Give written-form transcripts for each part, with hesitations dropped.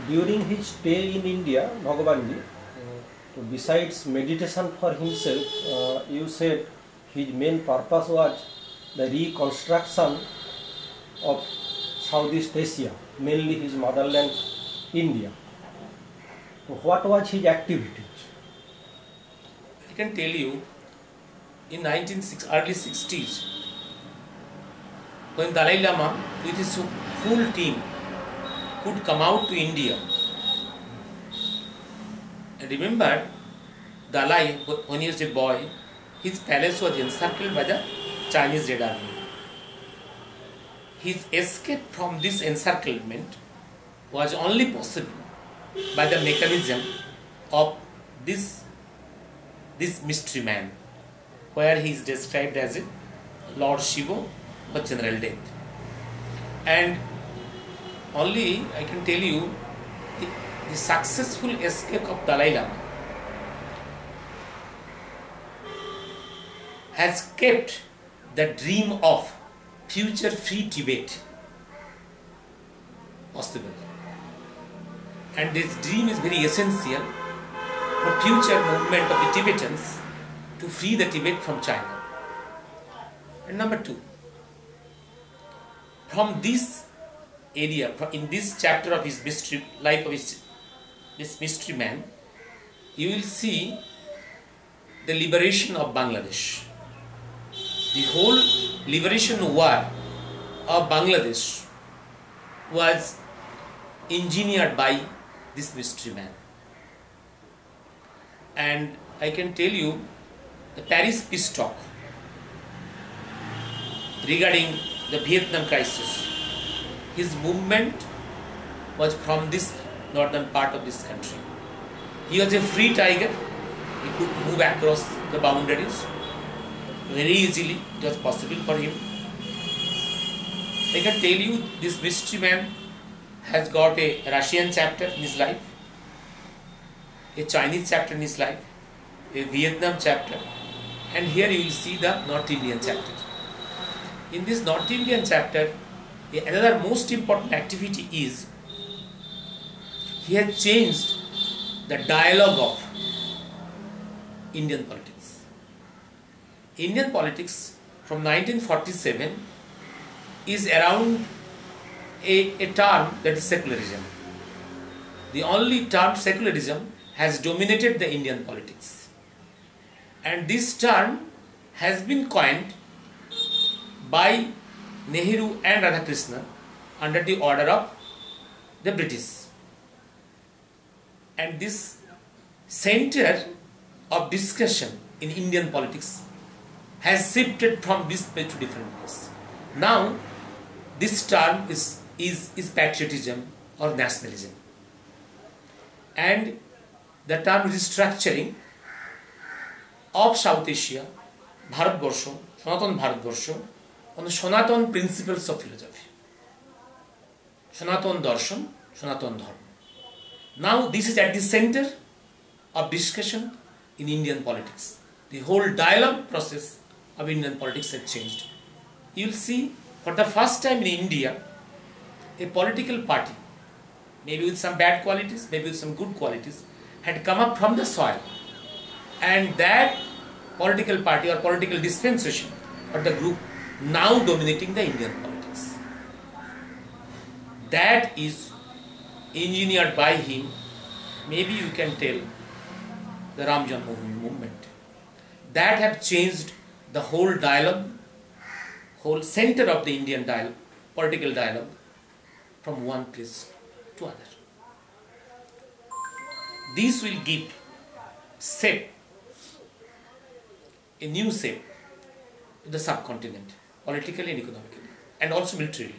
During his stay in India, Bhagavanji, besides meditation for himself, you said his main purpose was the reconstruction of Southeast Asia, mainly his motherland, India. So what was his activities? I can tell you, in early 60s, when Dalai Lama with his full team could come out to India, and remember, Dalai, when he was a boy, his palace was encircled by the Chinese Red Army. His escape from this encirclement was only possible by the mechanism of this mystery man, where he is described as a Lord Shiva or General Death. And only I can tell you the successful escape of Dalai Lama has kept the dream of future free Tibet possible. And this dream is very essential for future movement of the Tibetans to free the Tibet from China. And number two, from this area, in this chapter of his mystery, life of this mystery man, you will see the liberation of Bangladesh. The whole liberation war of Bangladesh was engineered by this mystery man. And I can tell you, the Paris peace talk regarding the Vietnam crisis, his movement was from this northern part of this country. He was a free tiger. He could move across the boundaries very easily. It was possible for him. I can tell you, this mystery man has got a Russian chapter in his life, a Chinese chapter in his life, a Vietnam chapter, and here you will see the North Indian chapter. In this North Indian chapter, another most important activity is he has changed the dialogue of Indian politics. Indian politics from 1947 is around a term that is secularism. The only term secularism has dominated the Indian politics. And this term has been coined by Nehru and Radhakrishnan under the order of the British. And this center of discussion in Indian politics has shifted from this place to different place. Now, this term is patriotism or nationalism. And the term restructuring of South Asia, Bharatvarsha, Sanatan Bharatvarsha, on the Sanatan principles of philosophy. Sanatan Darshan, Sanatan Dharma. Now this is at the center of discussion in Indian politics. The whole dialogue process of Indian politics has changed. You will see, for the first time in India, a political party, maybe with some bad qualities, maybe with some good qualities, had come up from the soil. And that political party or political dispensation or the group now dominating the Indian politics. That is engineered by him. Maybe you can tell the Ram Janmabhoomi movement. That have changed the whole dialogue, whole center of the Indian dialogue, political dialogue, from one place to other. This will give shape, a new shape to the subcontinent, politically and economically, and also militarily.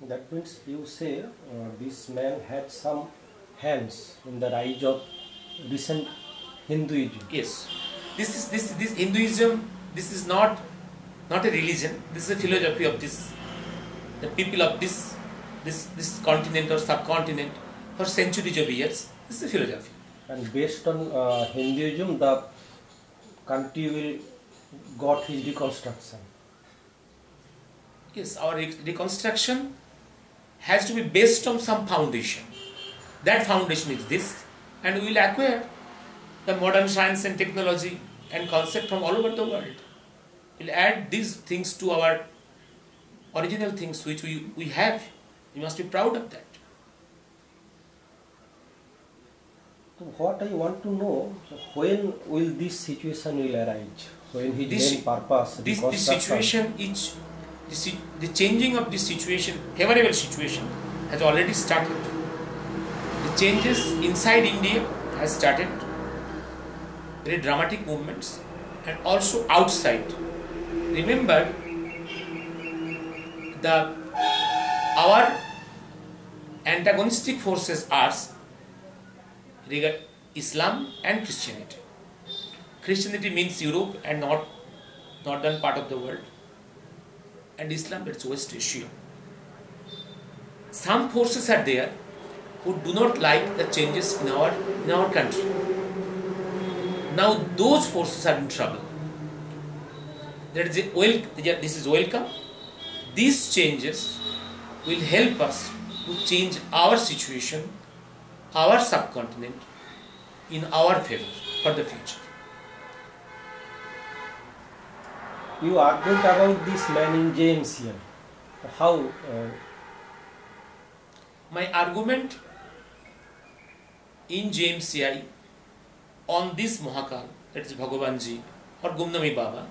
That means you say this man had some hands in the rise of recent Hinduism. Yes, this Hinduism. This is not a religion. This is a philosophy of the people of this continent or subcontinent for centuries of years. This is a philosophy. And based on Hinduism, the country will got his reconstruction. Yes, our reconstruction has to be based on some foundation. That foundation is this, and we will acquire the modern science and technology and concept from all over the world. We will add these things to our original things which we have. We must be proud of that. So what I want to know, so when will this situation will arise? When his main purpose, this situation is the changing of this situation, favorable situation, has already started. The changes inside India has started, very dramatic movements, and also outside. Remember, our antagonistic forces are Islam and Christianity. Christianity means Europe and northern part of the world, and Islam, it's West Asia. Some forces are there who do not like the changes in our country. Now those forces are in trouble. This is welcome. These changes will help us to change our situation, our subcontinent, in our favor for the future. You argued about this man in JMCI. How? My argument in JMCI on this Mahakal, that is Bhagavanji or Gumnami Baba,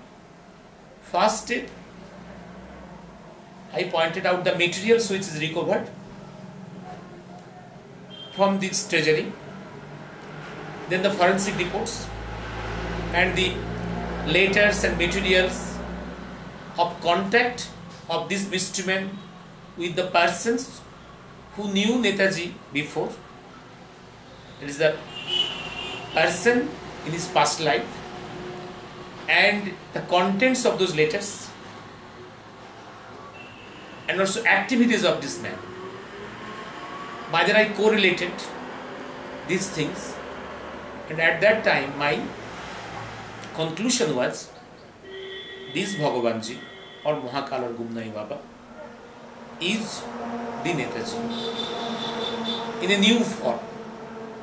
first I pointed out the materials which is recovered from this treasury, then the forensic reports and the letters and materials of contact of this mysteryman with the persons who knew Netaji before. It is the person in his past life and the contents of those letters and also activities of this man. By that I correlated these things, and at that time my conclusion was this Bhagavanji or Mahakal or Gumnami Baba is the Netaji in a new form,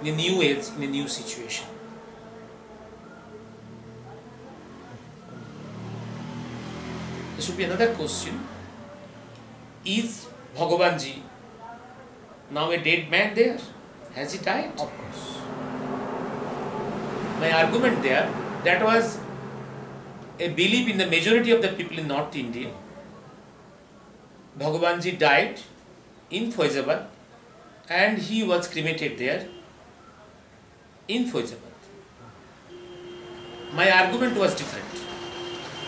in a new age, in a new situation. There should be another question. Is Bhagavanji now a dead man there? Has he died? Of course. My argument there, that was a belief in the majority of the people in North India. Bhagavanji died in Faizabad and he was cremated there in Faizabad. My argument was different.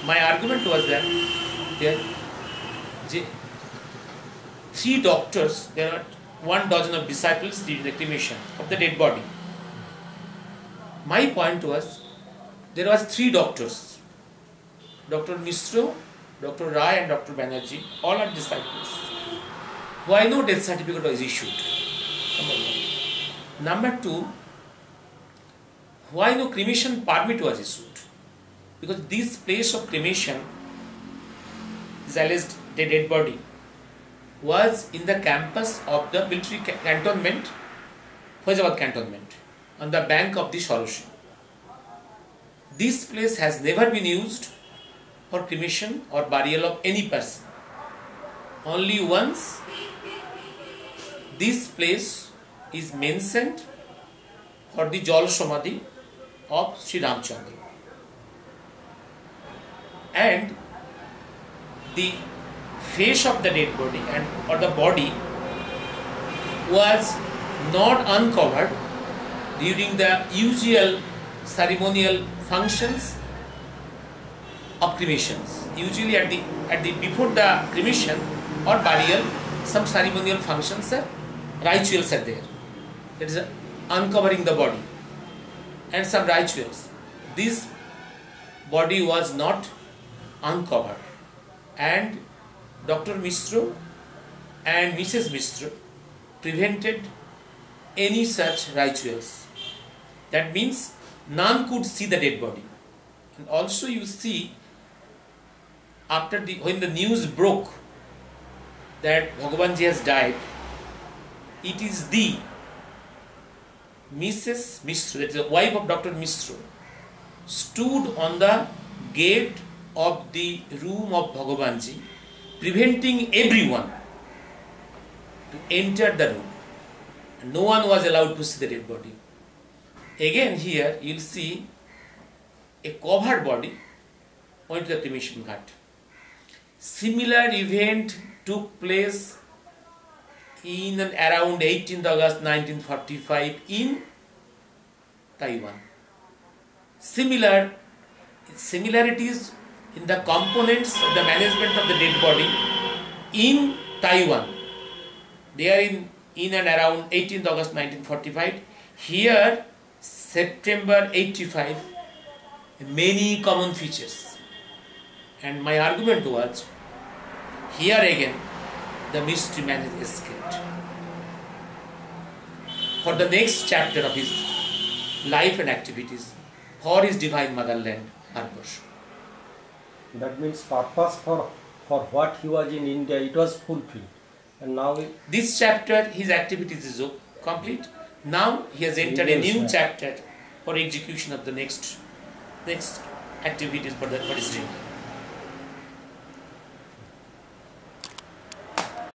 My argument was that there 3 doctors, there are 1 dozen of disciples did the cremation of the dead body. My point was, there was 3 doctors, Dr. Misro, Dr. Rai and Dr. Banerjee, all are disciples. Why no death certificate was issued? Number 2, why no cremation permit was issued? Because this place of cremation, this alleged dead body, was in the campus of the military cantonment, Faizabad cantonment, on the bank of the Soroshi. This place has never been used for cremation or burial of any person. Only once this place is mentioned for the Jal Samadhi of Sri Ramchandra. And the face of the dead body or the body was not uncovered during the usual ceremonial functions of cremations. Usually at the before the cremation or burial, some ceremonial functions are rituals are there. That is uncovering the body and some rituals. This body was not uncovered, and Dr. Misro and Mrs. Misro prevented any such rituals. That means none could see the dead body. And also you see, when the news broke that Bhagavanji has died, it is the Mrs. Mishra, that is the wife of Dr. Mishra, stood on the gate of the room of Bhagavanji, preventing everyone to enter the room. And no one was allowed to see the dead body. Again here you will see a covered body went to the cremation ghat. Similar event took place in and around 18th August 1945 in Taiwan. Similarities in the components of the management of the dead body in Taiwan. They are in and around 18th August 1945. Here, September 85, many common features. And my argument was, here again, the mystery man has escaped. For the next chapter of his life and activities, for his divine motherland, purpose. That means purpose for what he was in India, it was fulfilled. And now this chapter, his activities is complete. Now he has entered a new chapter for execution of the next activities for his dream.